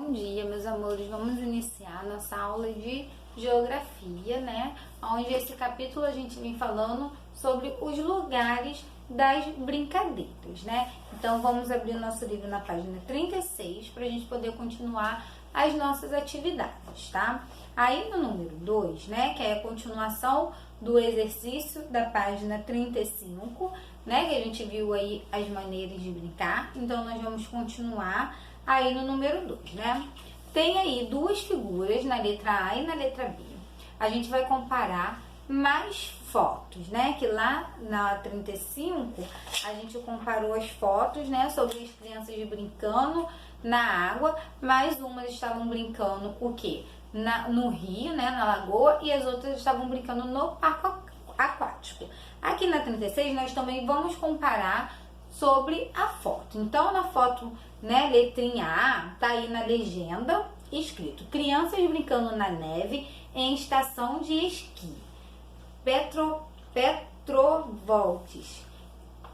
Bom dia, meus amores. Vamos iniciar nossa aula de geografia, né? Onde esse capítulo a gente vem falando sobre os lugares das brincadeiras, né? Então vamos abrir o nosso livro na página 36 para a gente poder continuar as nossas atividades, tá? Aí no número 2, né, que é a continuação do exercício da página 35, né, que a gente viu aí as maneiras de brincar. Então nós vamos continuar aí no número 2, né? Tem aí duas figuras na letra A e na letra B. A gente vai comparar mais fotos, né? Que lá na 35 a gente comparou as fotos, né? Sobre as crianças brincando na água, mas umas estavam brincando o quê? No rio, né? Na lagoa, e as outras estavam brincando no parque aquático. Aqui na 36 nós também vamos comparar sobre a foto. Então na foto, né, letrinha A, tá aí na legenda escrito: crianças brincando na neve em estação de esqui. Petrovoltes,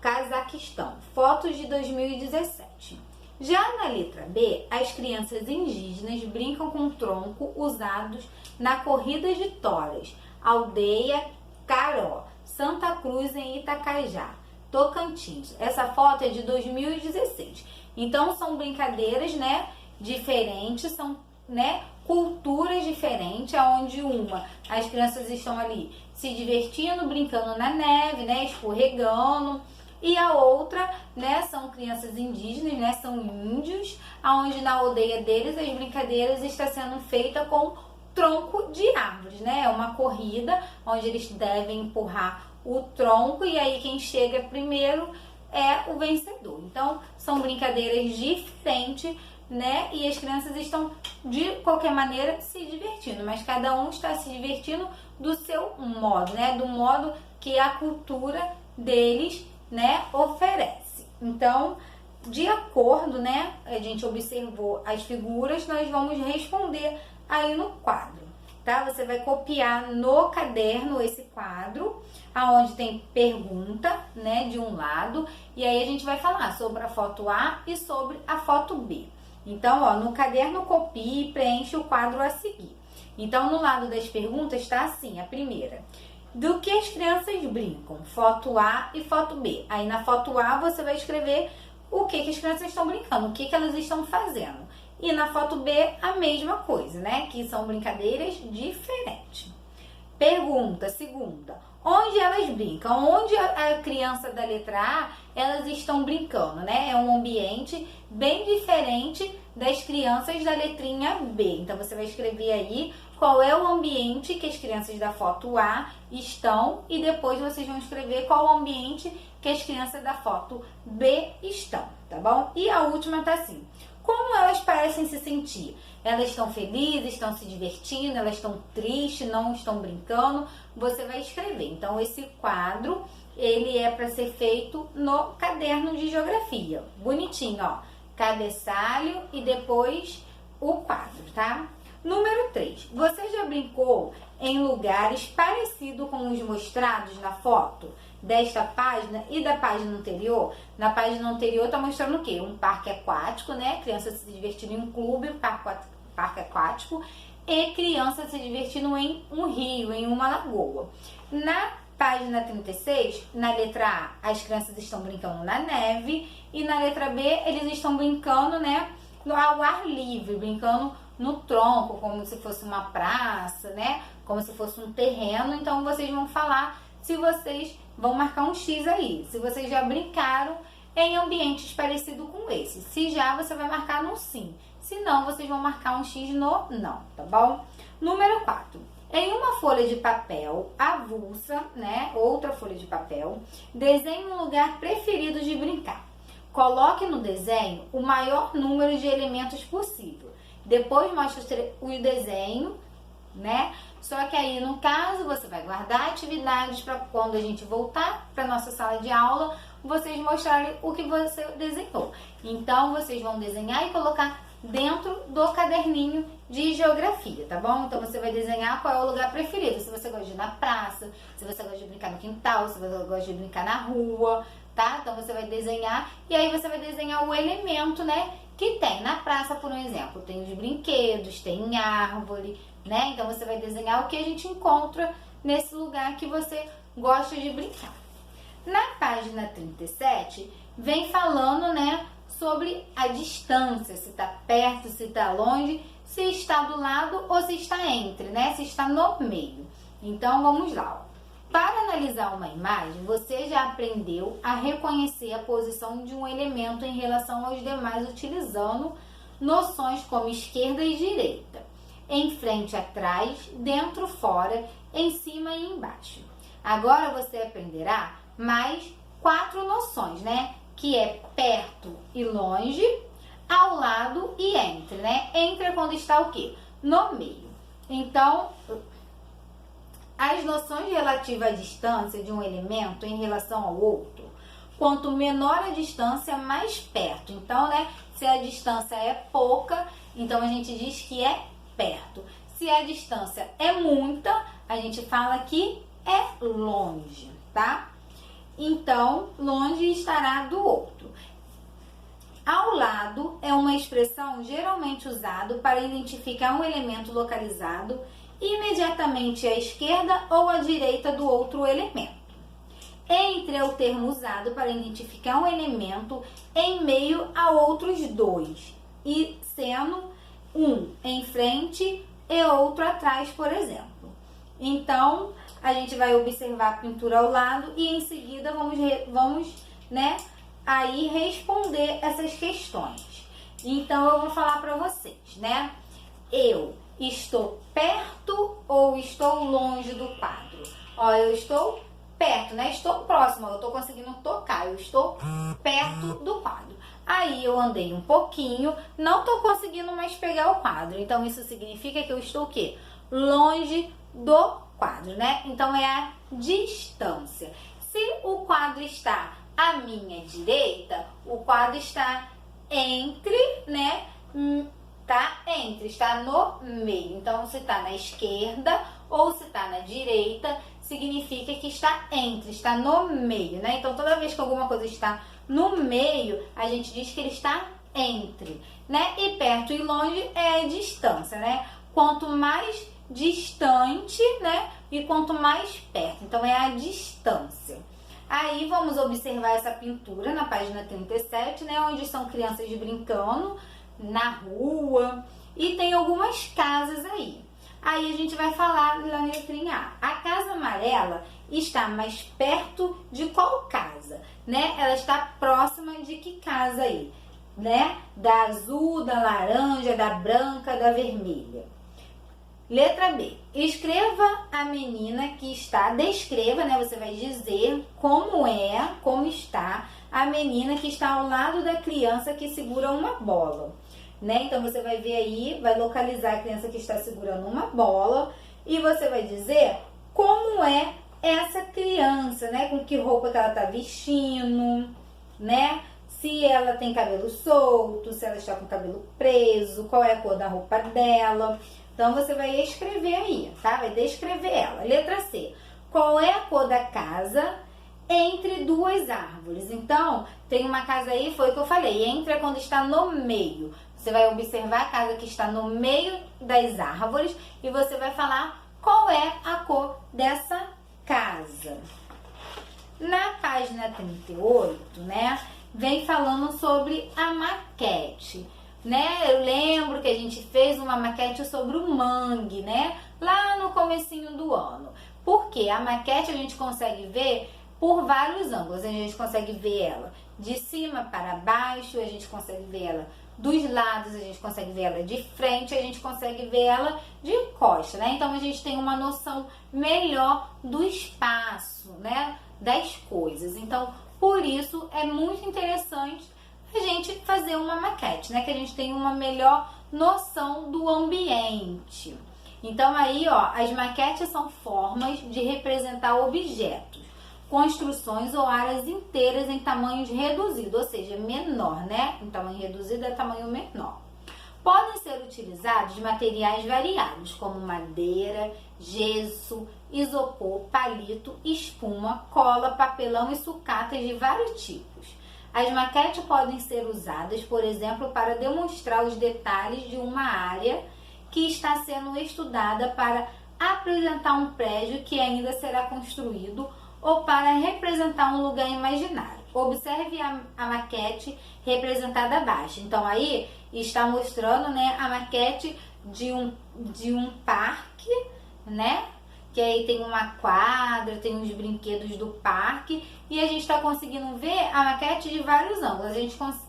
Cazaquistão. Fotos de 2017. Já na letra B, as crianças indígenas brincam com tronco usados na corrida de toras. Aldeia Caró, Santa Cruz em Itacajá, Tocantins. Essa foto é de 2016. Então são brincadeiras, né, diferentes, são, né, culturas diferentes, onde as crianças estão ali se divertindo, brincando na neve, né, escorregando, e a outra, né, são crianças indígenas, né, são índios, onde na aldeia deles as brincadeiras estão sendo feitas com tronco de árvores, né, é uma corrida onde eles devem empurrar o tronco e aí quem chega primeiro é o vencedor. Então são brincadeiras diferentes, né? E as crianças estão de qualquer maneira se divertindo, mas cada um está se divertindo do seu modo, né? Do modo que a cultura deles, né, oferece. Então, de acordo, né, a gente observou as figuras, nós vamos responder aí no quadro, tá? Você vai copiar no caderno esse quadro, aonde tem pergunta, né, de um lado, e aí a gente vai falar sobre a foto A e sobre a foto B. Então, ó, no caderno copie e preenche o quadro a seguir. Então, no lado das perguntas está assim, a primeira: do que as crianças brincam? Foto A e foto B. Aí na foto A você vai escrever o que as crianças estão brincando, o que elas estão fazendo. E na foto B a mesma coisa, né? Que são brincadeiras diferentes. Pergunta segunda: onde elas brincam? Onde a criança da letra A, elas estão brincando, né? É um ambiente bem diferente das crianças da letrinha B. Então você vai escrever aí qual é o ambiente que as crianças da foto A estão e depois vocês vão escrever qual o ambiente que as crianças da foto B estão, tá bom? E a última tá assim: como elas parecem se sentir? Elas estão felizes, estão se divertindo, elas estão tristes, não estão brincando? Você vai escrever. Então, esse quadro, ele é para ser feito no caderno de geografia. Bonitinho, ó. Cabeçalho e depois o quadro, tá? Número 3. Você já brincou em lugares parecidos com os mostrados na foto desta página e da página anterior? Na página anterior tá mostrando o quê? Um parque aquático, né? Crianças se divertindo em um clube, parque aquático, e crianças se divertindo em um rio, em uma lagoa. Na página 36, na letra A, as crianças estão brincando na neve, e na letra B, eles estão brincando, né, ao ar livre, brincando no tronco, como se fosse uma praça, né, como se fosse um terreno. Então vocês vão falar se vocês vão marcar um X aí, se vocês já brincaram em ambientes parecidos com esse. Se já, você vai marcar no sim. Se não, vocês vão marcar um X no não, tá bom? Número 4. Em uma folha de papel avulsa, né, outra folha de papel, desenhe um lugar preferido de brincar. Coloque no desenho o maior número de elementos possível. Depois mostra o desenho, né? Só que aí, no caso, você vai guardar atividades para quando a gente voltar para nossa sala de aula, vocês mostrarem o que você desenhou. Então, vocês vão desenhar e colocar dentro do caderninho de geografia, tá bom? Então, você vai desenhar qual é o lugar preferido. Se você gosta de ir na praça, se você gosta de brincar no quintal, se você gosta de brincar na rua, tá? Então, você vai desenhar e aí você vai desenhar o elemento, né, que tem na praça, por um exemplo, tem os brinquedos, tem árvore, né? Então você vai desenhar o que a gente encontra nesse lugar que você gosta de brincar. Na página 37, vem falando, né, sobre a distância, se está perto, se está longe, se está do lado ou se está entre, né? Se está no meio. Então vamos lá. Ó. Para analisar uma imagem, você já aprendeu a reconhecer a posição de um elemento em relação aos demais utilizando noções como esquerda e direita, em frente, atrás, dentro, fora, em cima e embaixo. Agora você aprenderá mais 4 noções, né? Que é perto e longe, ao lado e entre, né? Entre é quando está o quê? No meio. Então, as noções relativas à distância de um elemento em relação ao outro, quanto menor a distância, mais perto. Então, né? Se a distância é pouca, então a gente diz que é perto. Se a distância é muita, a gente fala que é longe, tá? Então, longe estará do outro. Ao lado é uma expressão geralmente usada para identificar um elemento localizado imediatamente à esquerda ou à direita do outro elemento. Entre é o termo usado para identificar um elemento em meio a outros dois, e sendo um em frente e outro atrás, por exemplo. Então, a gente vai observar a pintura ao lado e em seguida vamos, né, aí responder essas questões. Então, eu vou falar para vocês, né? Eu estou perto ou estou longe do quadro? Ó, eu estou perto, né? Estou próximo, eu estou conseguindo tocar, eu estou perto do quadro. Aí eu andei um pouquinho, não estou conseguindo mais pegar o quadro. Então, isso significa que eu estou o quê? Longe do quadro, né? Então, é a distância. Se o quadro está à minha direita, o quadro está entre, né? Tá entre, está no meio. Então, se está na esquerda ou se está na direita, significa que está entre, está no meio, né? Então, toda vez que alguma coisa está no meio, a gente diz que ele está entre, né? E perto e longe é a distância, né? Quanto mais distante, né? E quanto mais perto. Então, é a distância. Aí, vamos observar essa pintura na página 37, né? Onde são crianças brincando na rua e tem algumas casas aí. Aí a gente vai falar na letrinha A. A casa amarela está mais perto de qual casa, né? Ela está próxima de que casa aí, né? Da azul, da laranja, da branca, da vermelha. Letra B. Escreva a menina que está, descreva, né? Você vai dizer como está a menina que está ao lado da criança que segura uma bola, né? Então, você vai ver aí, vai localizar a criança que está segurando uma bola e você vai dizer como é essa criança, né? Com que roupa que ela está vestindo, né? Se ela tem cabelo solto, se ela está com o cabelo preso, qual é a cor da roupa dela. Então, você vai escrever aí, tá? Vai descrever ela. Letra C. Qual é a cor da casa entre duas árvores? Então, tem uma casa aí, foi o que eu falei. Entre é quando está no meio. Você vai observar a casa que está no meio das árvores e você vai falar qual é a cor dessa casa. Na página 38, né, vem falando sobre a maquete, né? Eu lembro que a gente fez uma maquete sobre o mangue, né? Lá no comecinho do ano. Porque a maquete a gente consegue ver por vários ângulos. A gente consegue ver ela de cima para baixo, a gente consegue ver ela dos lados, a gente consegue ver ela de frente, a gente consegue ver ela de costa, né? Então, a gente tem uma noção melhor do espaço, né? Das coisas. Então, por isso, é muito interessante a gente fazer uma maquete, né? Que a gente tem uma melhor noção do ambiente. Então, aí, ó, as maquetes são formas de representar objetos, construções ou áreas inteiras em tamanhos reduzidos, ou seja, menor, né? Em tamanho reduzido é tamanho menor. Podem ser utilizados materiais variados, como madeira, gesso, isopor, palito, espuma, cola, papelão e sucatas de vários tipos. As maquetes podem ser usadas, por exemplo, para demonstrar os detalhes de uma área que está sendo estudada, para apresentar um prédio que ainda será construído ou para representar um lugar imaginário. Observe a maquete representada abaixo. Então aí está mostrando, né, a maquete de um parque, né? Que aí tem uma quadra, tem os brinquedos do parque e a gente está conseguindo ver a maquete de vários ângulos.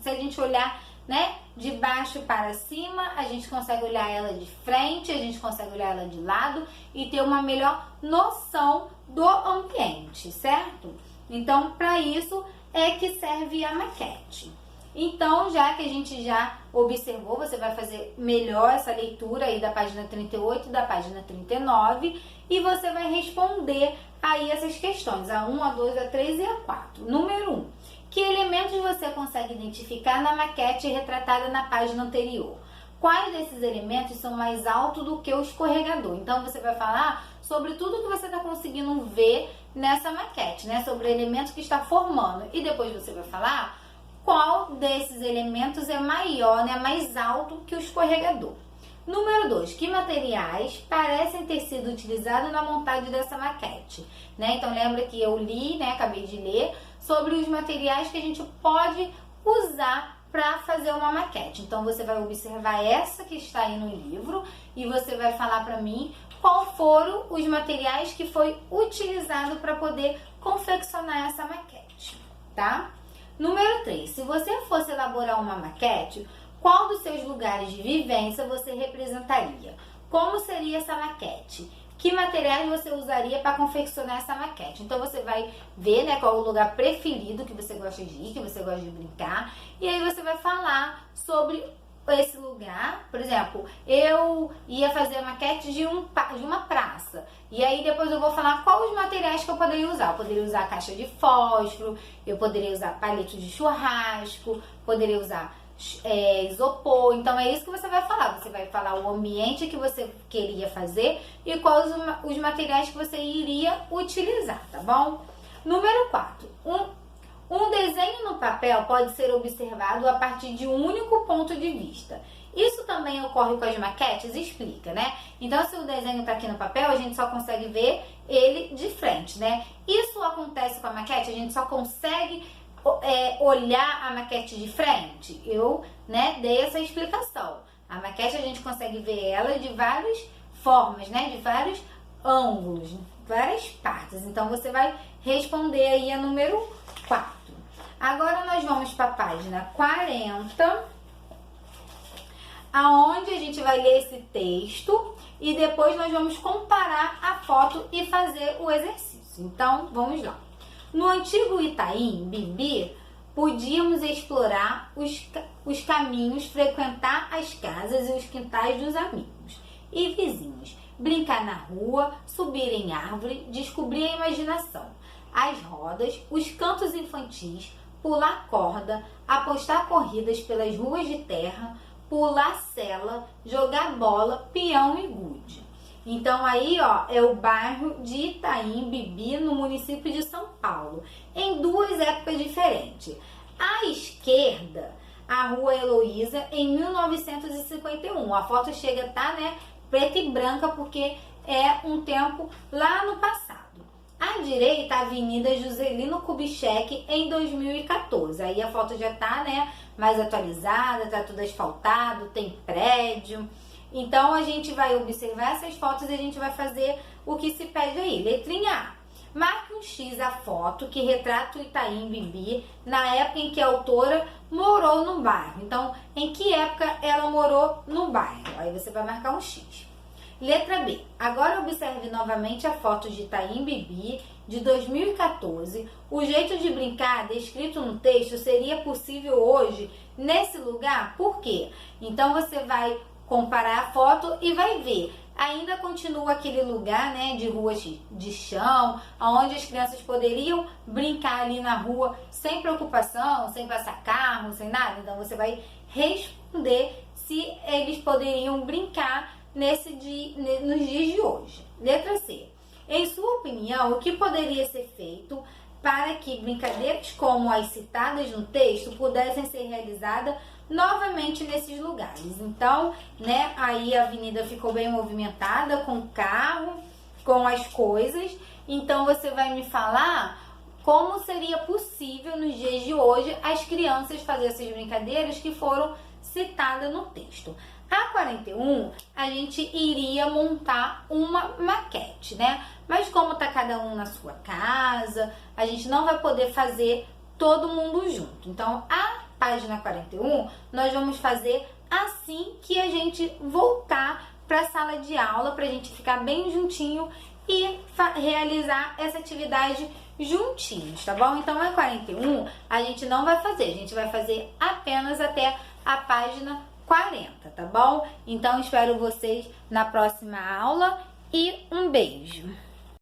Se a gente olhar, né, de baixo para cima, a gente consegue olhar ela de frente, a gente consegue olhar ela de lado e ter uma melhor noção do ambiente, certo? Então, para isso é que serve a maquete. Então, já que a gente já observou, você vai fazer melhor essa leitura aí da página 38 e da página 39 e você vai responder aí essas questões, a 1, a 2, a 3 e a 4. Número 1. Que elementos você consegue identificar na maquete retratada na página anterior? Quais desses elementos são mais altos do que o escorregador? Então, você vai falar sobre tudo que você está conseguindo ver nessa maquete, né? Sobre o elemento que está formando. E depois você vai falar qual desses elementos é maior, né? Mais alto que o escorregador. Número 2. Que materiais parecem ter sido utilizados na montagem dessa maquete? Né? Então, lembra que eu li, né? Acabei de ler sobre os materiais que a gente pode usar para fazer uma maquete. Então, você vai observar essa que está aí no livro e você vai falar para mim qual foram os materiais que foi utilizado para poder confeccionar essa maquete, tá? Número 3. Se você fosse elaborar uma maquete, qual dos seus lugares de vivência você representaria? Como seria essa maquete? Que materiais você usaria para confeccionar essa maquete? Então, você vai ver, né, qual é o lugar preferido que você gosta de ir, que você gosta de brincar. E aí, você vai falar sobre esse lugar. Por exemplo, eu ia fazer a maquete de uma praça. E aí, depois eu vou falar quais os materiais que eu poderia usar. Eu poderia usar caixa de fósforo, eu poderia usar palito de churrasco, poderia usar isopor. Então é isso que você vai falar. Você vai falar o ambiente que você queria fazer e quais os materiais que você iria utilizar, tá bom? Número 4. Um desenho no papel pode ser observado a partir de um único ponto de vista. Isso também ocorre com as maquetes? Explica, né? Então, se o desenho está aqui no papel, a gente só consegue ver ele de frente, né? Isso acontece com a maquete? A gente só consegue olhar a maquete de frente? Eu, né, dei essa explicação. A maquete a gente consegue ver ela de várias formas, né, de vários ângulos, várias partes. Então você vai responder aí a número 4. Agora nós vamos para a página 40, aonde a gente vai ler esse texto e depois nós vamos comparar a foto e fazer o exercício. Então vamos lá. No antigo Itaim Bibi, podíamos explorar os caminhos, frequentar as casas e os quintais dos amigos e vizinhos, brincar na rua, subir em árvore, descobrir a imaginação, as rodas, os cantos infantis, pular corda, apostar corridas pelas ruas de terra, pular sela, jogar bola, peão e gude. Então aí, ó, é o bairro de Itaim Bibi, no município de São Paulo, em duas épocas diferentes. À esquerda, a Rua Heloísa, em 1951. A foto chega a estar, né, preta e branca, porque é um tempo lá no passado. À direita, a Avenida Juscelino Kubitschek, em 2014. Aí a foto já tá, né, mais atualizada, tá tudo asfaltado, tem prédio. Então, a gente vai observar essas fotos e a gente vai fazer o que se pede aí. Letrinha A. Marque um X a foto que retrata o Itaim Bibi na época em que a autora morou no bairro. Então, em que época ela morou no bairro? Aí você vai marcar um X. Letra B. Agora observe novamente a foto de Itaim Bibi de 2014. O jeito de brincar descrito no texto seria possível hoje nesse lugar? Por quê? Então, você vai comparar a foto e vai ver. Ainda continua aquele lugar, né, de ruas de chão, onde as crianças poderiam brincar ali na rua sem preocupação, sem passar carro, sem nada. Então você vai responder se eles poderiam brincar nos dias de hoje. Letra C. Em sua opinião, o que poderia ser feito para que brincadeiras como as citadas no texto pudessem ser realizadas novamente nesses lugares. Então, né, aí a avenida ficou bem movimentada com carro, com as coisas. Então você vai me falar como seria possível nos dias de hoje as crianças fazerem essas brincadeiras que foram citadas no texto. A 41, a gente iria montar uma maquete, né? Mas como tá cada um na sua casa, a gente não vai poder fazer todo mundo junto. Então, a página 41, nós vamos fazer assim que a gente voltar para a sala de aula, para a gente ficar bem juntinho e realizar essa atividade juntinhos, tá bom? Então, a 41 a gente não vai fazer, a gente vai fazer apenas até a página 40, tá bom? Então, espero vocês na próxima aula e um beijo!